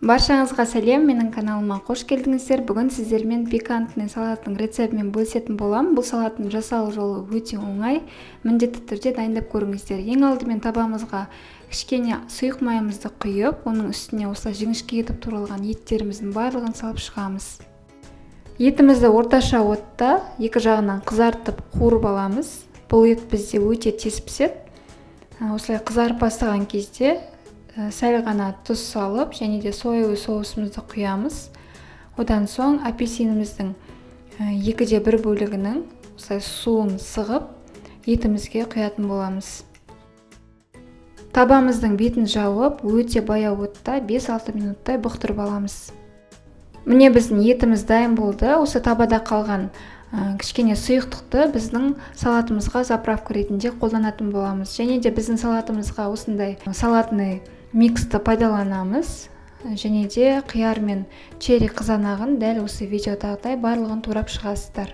Баршаңызға сәлем, менің каналыма қош келдіңіздер. Бүгін сіздермен пикантный салаттың рецептімен бөлісетін болам. Бұл салаттың жасалу жолы өте оңай. Міндетті түрде дайындап көріңіздер. Ең алдымен табамызға кішкене сұйық майымызды құйып, оның үстіне осылай жіңішке етіп туралған еттеріміздің барлығын салып шығамыз. Етімізді орташа отта екі жағынан қызартып қуырып аламыз. Бұл ет бізде өте тез піседі. Осылай қызарып бастаған кезде сәл ғана тұз салып, және де соевый соусымызды құямыз. Одан соң апельсиніміздің 2/1 бөлігінің суын сығып, етімізге құятын боламыз. Табамыздың бетін жауып, өте баяу отта 5-6 минуттай бұқтырып аламыз. Міне біздің етіміз дайын болды. Осы табада қалған кішкене сұйықтықты біздің салатымызға заправка ретінде қолданатын боламыз. Және де біздің салатымызға осындай салатный миксті пайдаланамыз. Және де қияр мен черри қызанағын дәл осы видеодағыдай барлығын турап шығасыздар.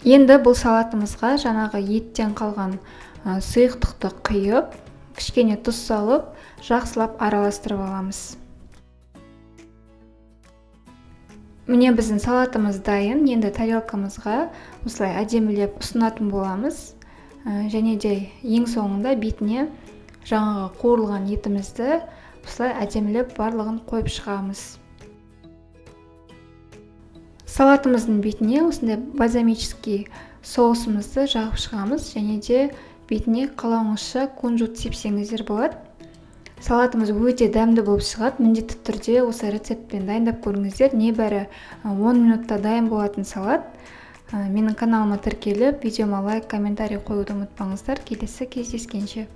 Енді бұл салатымызға жаңағы еттен қалған сұйықтықты құйып, кішкене тұз салып, жақсылап араластырып аламыз. Міне біздің салатымыз дайын. Енді тарелкамызға осылай әдемілеп ұсынатын боламыз. Және де ең соңында бетіне жаңағы қуырылған етімізді осылай әдемілеп барлығын қойып шығамыз. Салатымыздың бетіне осындай бальзамический соусымызды жағып шығамыз. Және де бетіне қалауыңызша кунжут сепсеңіздер болады. Салатымыз өте дәмді болып шығады. Міндетті түрде осы рецептпен дайындап көріңіздер. Небәрі 10 минутта дайын болатын салат. Менің каналыма тіркеліп, видеома лайк, комментарий қоюды ұмытпаңыздар. Келесі кездескенше.